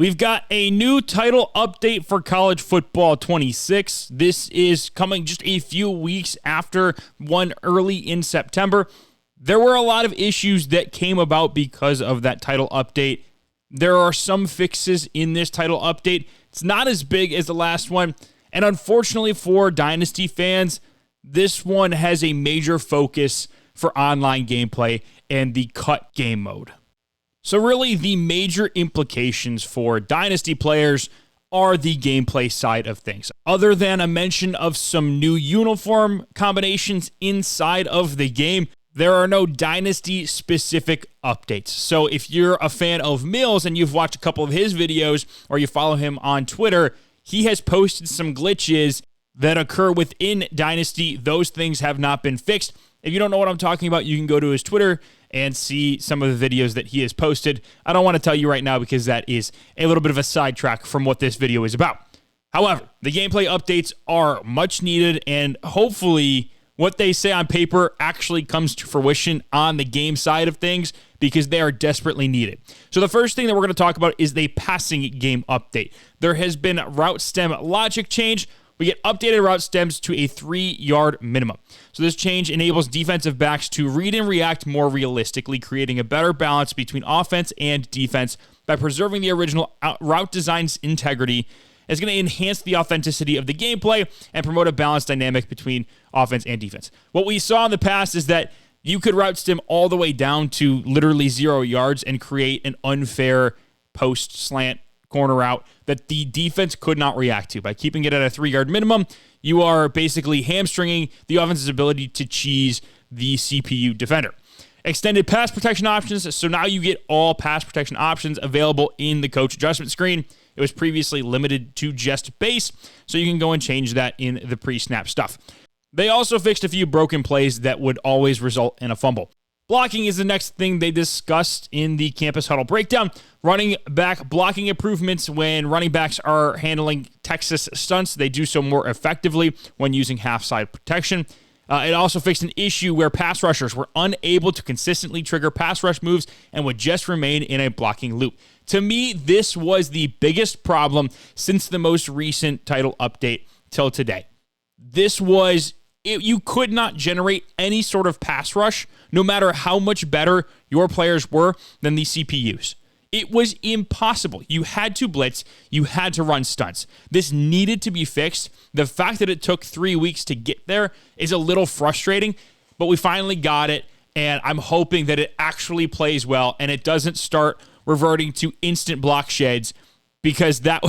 We've got a new title update for College Football 26. This is coming just a few weeks after one early in September. There were a lot of issues that came about because of that title update. There are some fixes in this title update. It's not as big as the last one. And unfortunately for Dynasty fans, this one has a major focus for online gameplay and the cut game mode. So really, the major implications for Dynasty players are the gameplay side of things. Other than a mention of some new uniform combinations inside of the game, there are no Dynasty-specific updates. So if you're a fan of Mills and you've watched a couple of his videos or you follow him on Twitter, he has posted some glitches that occur within Dynasty. Those things have not been fixed. If you don't know what I'm talking about, you can go to his Twitter and see some of the videos that he has posted. I don't want to tell you right now because that is a little bit of a sidetrack from what this video is about. However, the gameplay updates are much needed, and hopefully what they say on paper actually comes to fruition on the game side of things because they are desperately needed. So the first thing that we're going to talk about is the passing game update. There has been route stem logic change. We get updated route stems to a 3-yard minimum. So this change enables defensive backs to read and react more realistically, creating a better balance between offense and defense by preserving the original route design's integrity. It's going to enhance the authenticity of the gameplay and promote a balanced dynamic between offense and defense. What we saw in the past is that you could route stem all the way down to literally 0 yards and create an unfair post slant corner route that the defense could not react to. By keeping it at a 3-yard minimum, you are basically hamstringing the offense's ability to cheese the CPU defender. Extended pass protection options. So now you get all pass protection options available in the coach adjustment screen. It was previously limited to just base, so you can go and change that in the pre-snap stuff. They also fixed a few broken plays that would always result in a fumble. Blocking is the next thing they discussed in the campus huddle breakdown. Running back blocking improvements. When running backs are handling Texas stunts, they do so more effectively when using half-side protection. It also fixed an issue where pass rushers were unable to consistently trigger pass rush moves and would just remain in a blocking loop. To me, this was the biggest problem since the most recent title update till today. You could not generate any sort of pass rush, no matter how much better your players were than the CPUs. It was impossible. You had to blitz. You had to run stunts. This needed to be fixed. The fact that it took 3 weeks to get there is a little frustrating, but we finally got it, and I'm hoping that it actually plays well and it doesn't start reverting to instant block sheds, because that,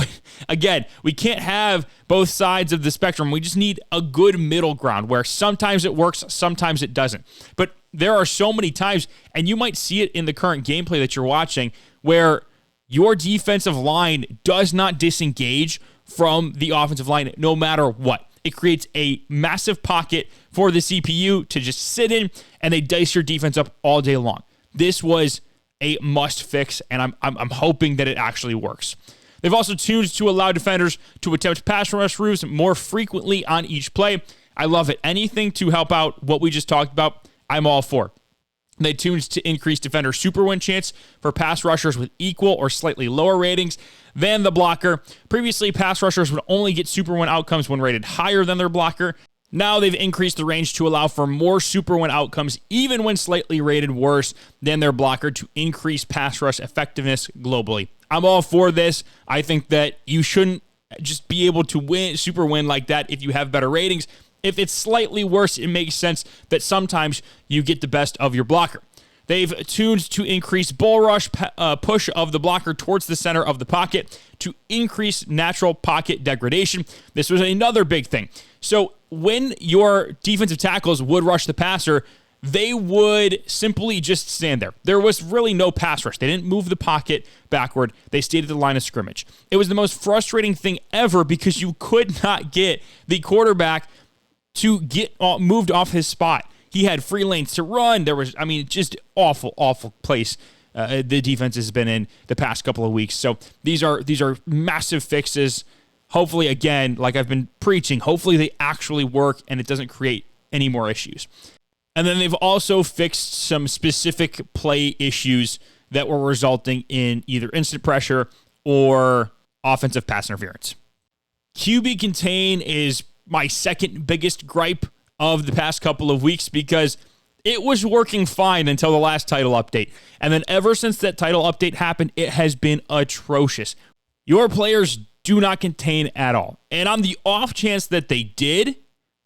again, we can't have both sides of the spectrum. We just need a good middle ground where sometimes it works, sometimes it doesn't. But there are so many times, and you might see it in the current gameplay that you're watching, where your defensive line does not disengage from the offensive line no matter what. It creates a massive pocket for the CPU to just sit in, and they dice your defense up all day long. This was a must fix, and I'm hoping that it actually works. They've also tuned to allow defenders to attempt pass rush moves more frequently on each play. I love it. Anything to help out what we just talked about, I'm all for. They tuned to increase defender super win chance for pass rushers with equal or slightly lower ratings than the blocker. Previously, pass rushers would only get super win outcomes when rated higher than their blocker. Now they've increased the range to allow for more super win outcomes, even when slightly rated worse than their blocker, to increase pass rush effectiveness globally. I'm all for this. I think that you shouldn't just be able to super win like that if you have better ratings. If it's slightly worse, it makes sense that sometimes you get the best of your blocker. They've tuned to increase bull rush push of the blocker towards the center of the pocket to increase natural pocket degradation. This was another big thing. So when your defensive tackles would rush the passer, they would simply just stand there. There was really no pass rush. They didn't move the pocket backward. They stayed at the line of scrimmage. It was the most frustrating thing ever because you could not get the quarterback to get moved off his spot. He had free lanes to run. There was, just awful place the defense has been in the past couple of weeks. So these are massive fixes. Hopefully, again, like I've been preaching, hopefully they actually work and it doesn't create any more issues. And then they've also fixed some specific play issues that were resulting in either instant pressure or offensive pass interference. QB contain is my second biggest gripe of the past couple of weeks because it was working fine until the last title update. And then ever since that title update happened, it has been atrocious. Your players do not contain at all. And on the off chance that they did,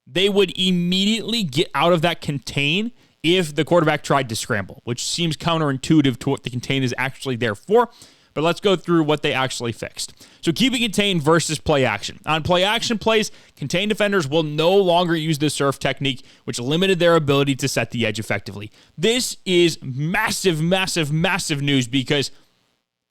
they would immediately get out of that contain if the quarterback tried to scramble, which seems counterintuitive to what the contain is actually there for. But let's go through what they actually fixed. So QB contain versus play action. On play action plays, contain defenders will no longer use the surf technique, which limited their ability to set the edge effectively. This is massive, massive, massive news because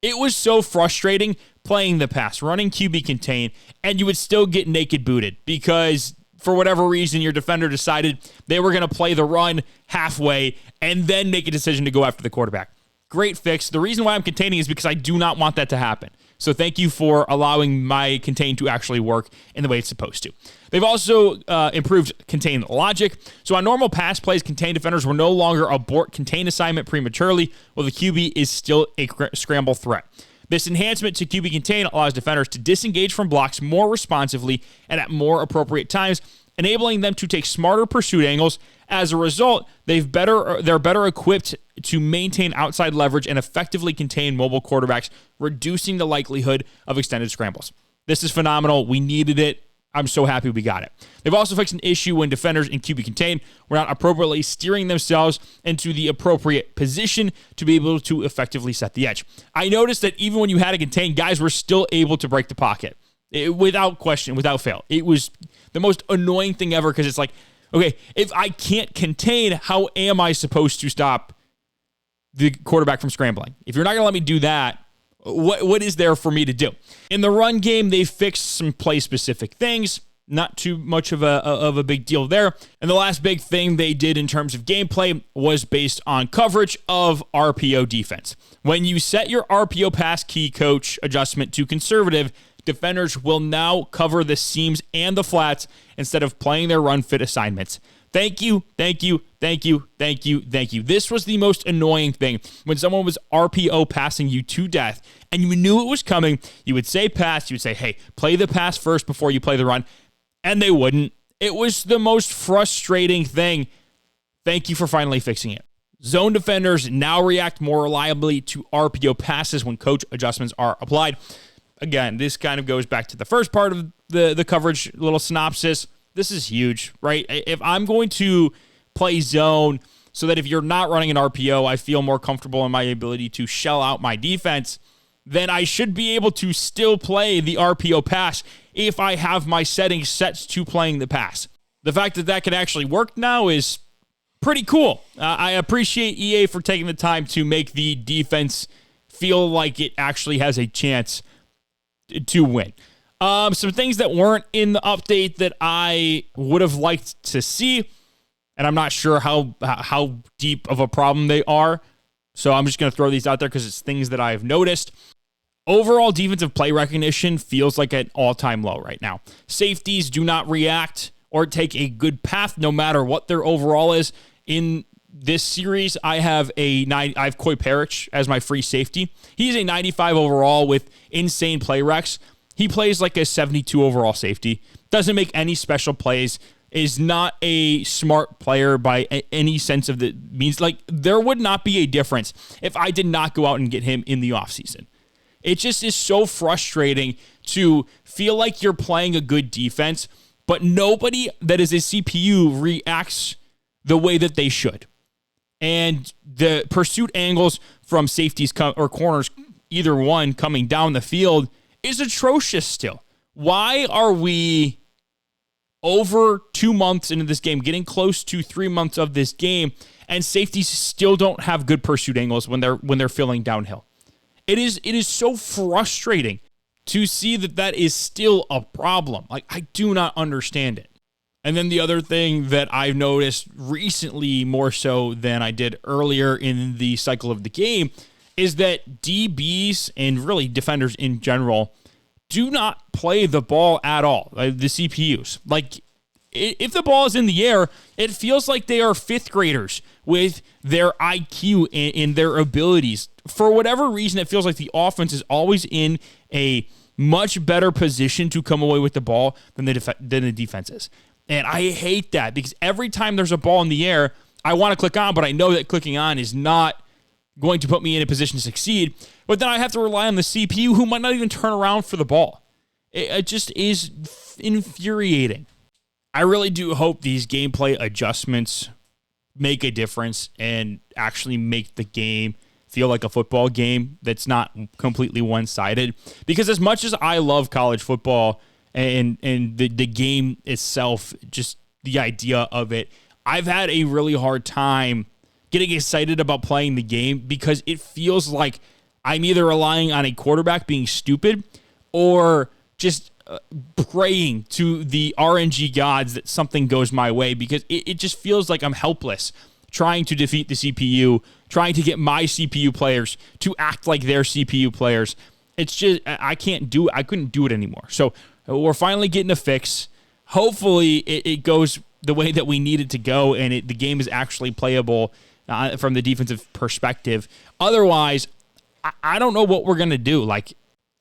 it was so frustrating playing the pass, running QB contain, and you would still get naked booted because for whatever reason, your defender decided they were going to play the run halfway and then make a decision to go after the quarterback. Great fix. The reason why I'm containing is because I do not want that to happen. So thank you for allowing my contain to actually work in the way it's supposed to. They've also improved contain logic. So on normal pass plays, contain defenders will no longer abort contain assignment prematurely, while the QB is still a scramble threat. This enhancement to QB contain allows defenders to disengage from blocks more responsively and at more appropriate times, enabling them to take smarter pursuit angles. As a result, they're better equipped to maintain outside leverage and effectively contain mobile quarterbacks, reducing the likelihood of extended scrambles. This is phenomenal. We needed it. I'm so happy we got it. They've also fixed an issue when defenders in QB contain were not appropriately steering themselves into the appropriate position to be able to effectively set the edge. I noticed that even when you had a contain, guys were still able to break the pocket. Without question, without fail. It was the most annoying thing ever because it's like, okay, if I can't contain, how am I supposed to stop the quarterback from scrambling? If you're not going to let me do that, what is there for me to do? In the run game, they fixed some play-specific things. Not too much of a big deal there. And the last big thing they did in terms of gameplay was based on coverage of RPO defense. When you set your RPO pass key coach adjustment to conservative, defenders will now cover the seams and the flats instead of playing their run fit assignments. Thank you, thank you, thank you, thank you, thank you. This was the most annoying thing. When someone was RPO passing you to death and you knew it was coming, you would say pass, you would say, hey, play the pass first before you play the run, and they wouldn't. It was the most frustrating thing. Thank you for finally fixing it. Zone defenders now react more reliably to RPO passes when coach adjustments are applied. Again, this kind of goes back to the first part of the coverage little synopsis. This is huge, right? If I'm going to play zone so that if you're not running an RPO, I feel more comfortable in my ability to shell out my defense, then I should be able to still play the RPO pass if I have my settings set to playing the pass. The fact that that can actually work now is pretty cool. I appreciate EA for taking the time to make the defense feel like it actually has a chance to win. Some things that weren't in the update that I would have liked to see, and I'm not sure how deep of a problem they are, so I'm just going to throw these out there because it's things that I've noticed. Overall defensive play recognition feels like an all-time low right now. Safeties do not react or take a good path no matter what their overall is. In this series, I have Koi Parrish as my free safety. He's a 95 overall with insane play recs. He plays like a 72 overall safety. Doesn't make any special plays. Is not a smart player by any sense of the means. Like, there would not be a difference if I did not go out and get him in the offseason. It just is so frustrating to feel like you're playing a good defense, but nobody that is a CPU reacts the way that they should. And the pursuit angles from safeties or corners, either one coming down the field, is atrocious still. Why are we over 2 months into this game, getting close to 3 months of this game, and safeties still don't have good pursuit angles when they're filling downhill? It is so frustrating to see that is still a problem. Like, I do not understand it. And then the other thing that I've noticed recently, more so than I did earlier in the cycle of the game, is that DBs and really defenders in general do not play the ball at all, like the CPUs. Like, if the ball is in the air, it feels like they are fifth graders with their IQ and their abilities. For whatever reason, it feels like the offense is always in a much better position to come away with the ball than the defense is. And I hate that because every time there's a ball in the air, I want to click on, but I know that clicking on is not going to put me in a position to succeed. But then I have to rely on the CPU who might not even turn around for the ball. It just is infuriating. I really do hope these gameplay adjustments make a difference and actually make the game feel like a football game that's not completely one-sided. Because as much as I love college football and the game itself, just the idea of it, I've had a really hard time getting excited about playing the game because it feels like I'm either relying on a quarterback being stupid or just praying to the RNG gods that something goes my way, because it just feels like I'm helpless trying to defeat the CPU, trying to get my CPU players to act like their CPU players. It's just, I couldn't do it anymore. So we're finally getting a fix. Hopefully it goes the way that we need it to go and the game is actually playable from the defensive perspective. Otherwise, I don't know what we're going to do. Like,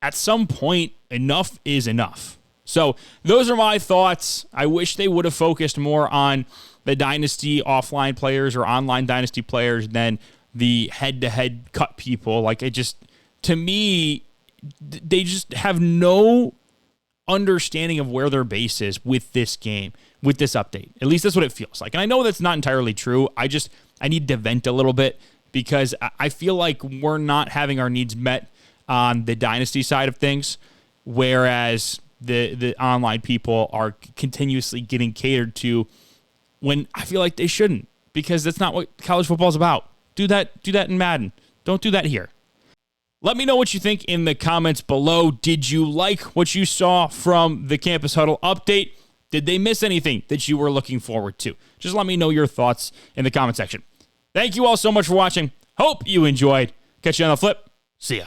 at some point, enough is enough. So those are my thoughts. I wish they would have focused more on the dynasty offline players or online dynasty players than the head-to-head cut people. Like, to me, they just have no understanding of where their base is with this game, with this update. At least that's what it feels like. And I know that's not entirely true. I need to vent a little bit because I feel like we're not having our needs met on the dynasty side of things, whereas the online people are continuously getting catered to when I feel like they shouldn't, because that's not what college football is about. Do that in Madden. Don't do that here. Let me know what you think in the comments below. Did you like what you saw from the Campus Huddle update? Did they miss anything that you were looking forward to? Just let me know your thoughts in the comment section. Thank you all so much for watching. Hope you enjoyed. Catch you on the flip. See ya.